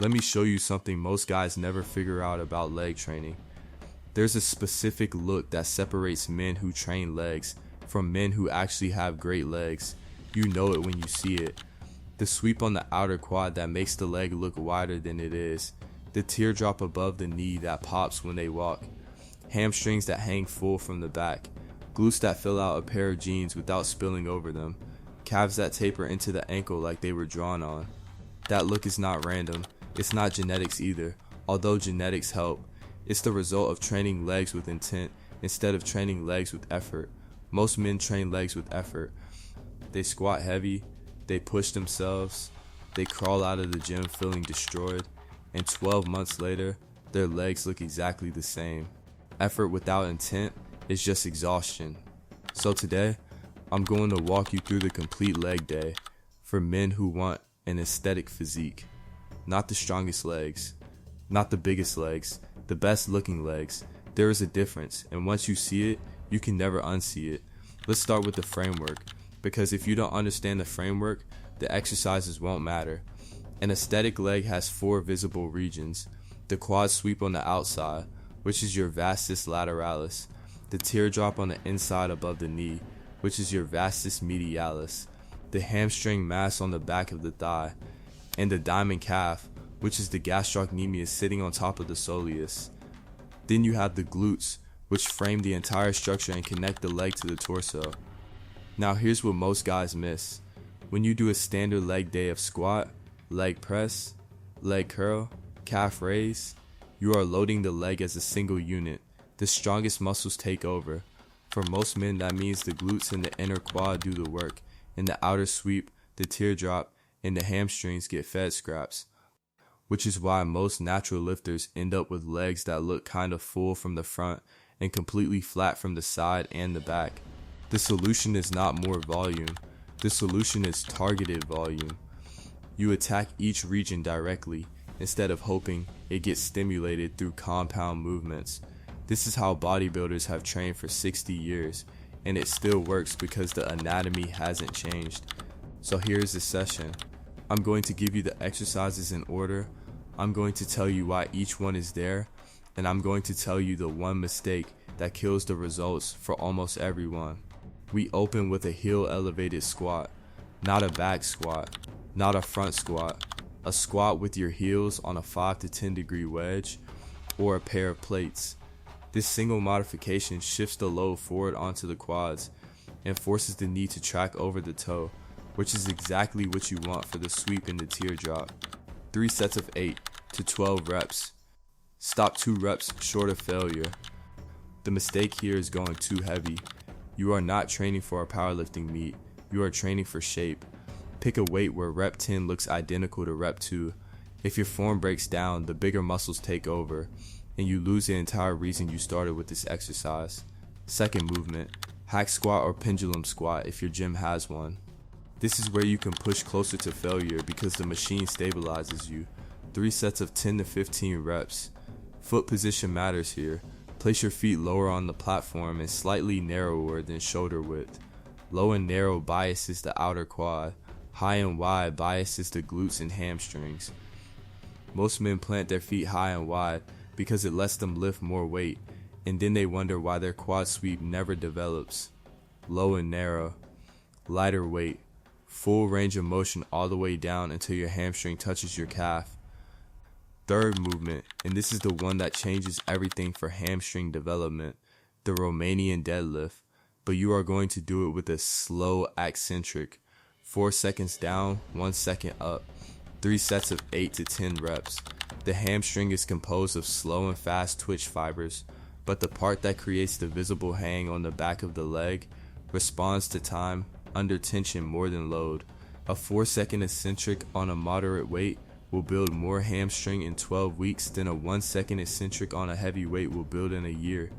Let me show you something most guys never figure out about leg training. There's a specific look that separates men who train legs from men who actually have great legs. You know it when you see it. The sweep on the outer quad that makes the leg look wider than it is. The teardrop above the knee that pops when they walk. Hamstrings that hang full from the back. Glutes that fill out a pair of jeans without spilling over them. Calves that taper into the ankle like they were drawn on. That look is not random. It's not genetics either, although genetics help. It's the result of training legs with intent instead of training legs with effort. Most men train legs with effort. They squat heavy, they push themselves, they crawl out of the gym feeling destroyed, and 12 months later, their legs look exactly the same. Effort without intent is just exhaustion. So today, I'm going to walk you through the complete leg day for men who want an aesthetic physique. Not the strongest legs, not the biggest legs, the best looking legs. There is a difference, and once you see it, you can never unsee it. Let's start with the framework, because if you don't understand the framework, the exercises won't matter. An aesthetic leg has 4 visible regions. The quad sweep on the outside, which is your vastus lateralis. The teardrop on the inside above the knee, which is your vastus medialis. The hamstring mass on the back of the thigh, and the diamond calf, which is the gastrocnemius sitting on top of the soleus. Then you have the glutes, which frame the entire structure and connect the leg to the torso. Now here's what most guys miss. When you do a standard leg day of squat, leg press, leg curl, calf raise, you are loading the leg as a single unit. The strongest muscles take over. For most men, that means the glutes and the inner quad do the work, and the outer sweep, the teardrop, and the hamstrings get fed scraps. Which is why most natural lifters end up with legs that look kind of full from the front and completely flat from the side and the back. The solution is not more volume. The solution is targeted volume. You attack each region directly instead of hoping it gets stimulated through compound movements. This is how bodybuilders have trained for 60 years, and it still works because the anatomy hasn't changed. So here's the session. I'm going to give you the exercises in order. I'm going to tell you why each one is there, and I'm going to tell you the one mistake that kills the results for almost everyone. We open with a heel elevated squat, not a back squat, not a front squat, a squat with your heels on a 5 to 10 degree wedge or a pair of plates. This single modification shifts the load forward onto the quads and forces the knee to track over the toe, which is exactly what you want for the sweep and the teardrop. 3 sets of 8 to 12 reps. Stop 2 reps short of failure. The mistake here is going too heavy. You are not training for a powerlifting meet. You are training for shape. Pick a weight where rep 10 looks identical to rep 2. If your form breaks down, the bigger muscles take over, and you lose the entire reason you started with this exercise. Second movement, hack squat or pendulum squat if your gym has one. This is where you can push closer to failure because the machine stabilizes you. 3 sets of 10 to 15 reps. Foot position matters here. Place your feet lower on the platform and slightly narrower than shoulder width. Low and narrow biases the outer quad. High and wide biases the glutes and hamstrings. Most men plant their feet high and wide because it lets them lift more weight, and then they wonder why their quad sweep never develops. Low and narrow. Lighter weight. Full range of motion all the way down until your hamstring touches your calf. Third movement, and this is the one that changes everything for hamstring development, the Romanian deadlift, but you are going to do it with a slow eccentric. 4 seconds down, 1 second up. 3 sets of 8 to 10 reps. The hamstring is composed of slow and fast twitch fibers, but the part that creates the visible hang on the back of the leg responds to time under tension more than load. A 4-second eccentric on a moderate weight will build more hamstring in 12 weeks than a 1-second eccentric on a heavy weight will build in a year.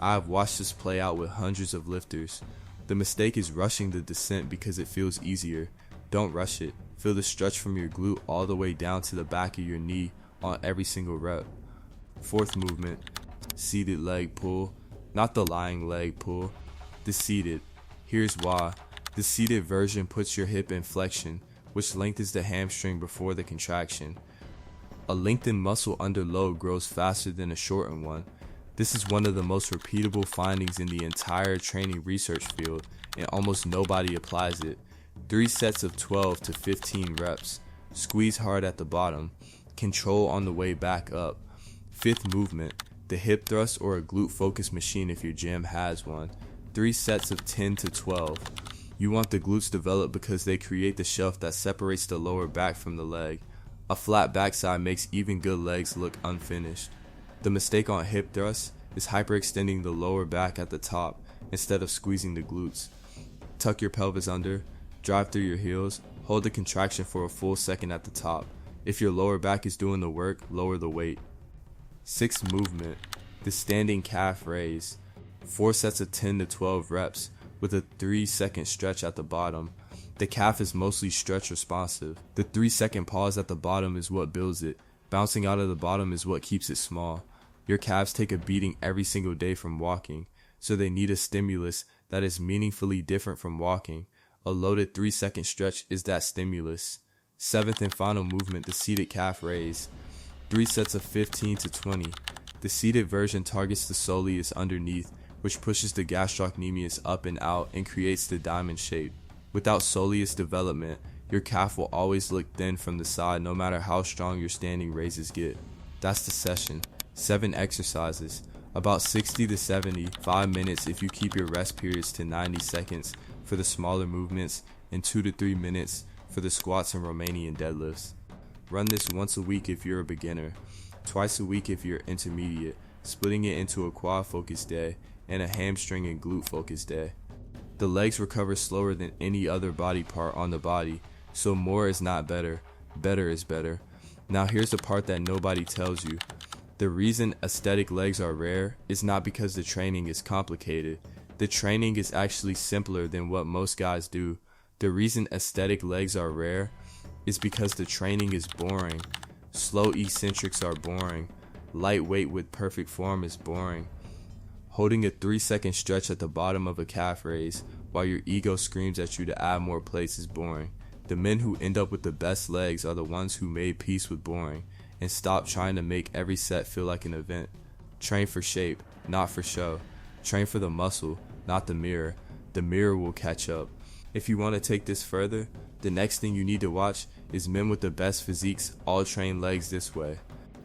I have watched this play out with hundreds of lifters. The mistake is rushing the descent because it feels easier. Don't rush it. Feel the stretch from your glute all the way down to the back of your knee on every single rep. Fourth movement, seated leg pull, not the lying leg pull, the seated. Here's why. The seated version puts your hip in flexion, which lengthens the hamstring before the contraction. A lengthened muscle under load grows faster than a shortened one. This is one of the most repeatable findings in the entire training research field, and almost nobody applies it. 3 sets of 12 to 15 reps. Squeeze hard at the bottom. Control on the way back up. Fifth movement, the hip thrust or a glute focus machine if your gym has one. 3 sets of 10 to 12. You want the glutes developed because they create the shelf that separates the lower back from the leg. A flat backside makes even good legs look unfinished. The mistake on hip thrusts is hyperextending the lower back at the top instead of squeezing the glutes. Tuck your pelvis under, drive through your heels, hold the contraction for a full second at the top. If your lower back is doing the work, lower the weight. Sixth movement, the standing calf raise. 4 sets of 10 to 12 reps with a 3-second stretch at the bottom. The calf is mostly stretch responsive. The 3-second pause at the bottom is what builds it. Bouncing out of the bottom is what keeps it small. Your calves take a beating every single day from walking, so they need a stimulus that is meaningfully different from walking. A loaded 3-second stretch is that stimulus. Seventh and final movement, the seated calf raise. 3 sets of 15 to 20. The seated version targets the soleus underneath, which pushes the gastrocnemius up and out and creates the diamond shape. Without soleus development, your calf will always look thin from the side no matter how strong your standing raises get. That's the session. 7 exercises. About 60 to 75 minutes if you keep your rest periods to 90 seconds for the smaller movements and 2 to 3 minutes for the squats and Romanian deadlifts. Run this once a week if you're a beginner, twice a week if you're intermediate, splitting it into a quad focus day and a hamstring and glute focus day. The legs recover slower than any other body part on the body, so more is not better, better is better. Now here's the part that nobody tells you. The reason aesthetic legs are rare is not because the training is complicated. The training is actually simpler than what most guys do. The reason aesthetic legs are rare is because the training is boring. Slow eccentrics are boring. Lightweight with perfect form is boring. Holding a 3-second stretch at the bottom of a calf raise while your ego screams at you to add more plates is boring. The men who end up with the best legs are the ones who made peace with boring and stopped trying to make every set feel like an event. Train for shape, not for show. Train for the muscle, not the mirror. The mirror will catch up. If you want to take this further, the next thing you need to watch is men with the best physiques all train legs this way.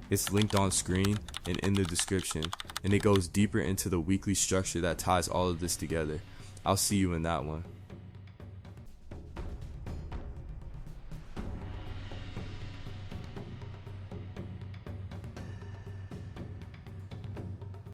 It's linked on screen and in the description, and it goes deeper into the weekly structure that ties all of this together. I'll see you in that one.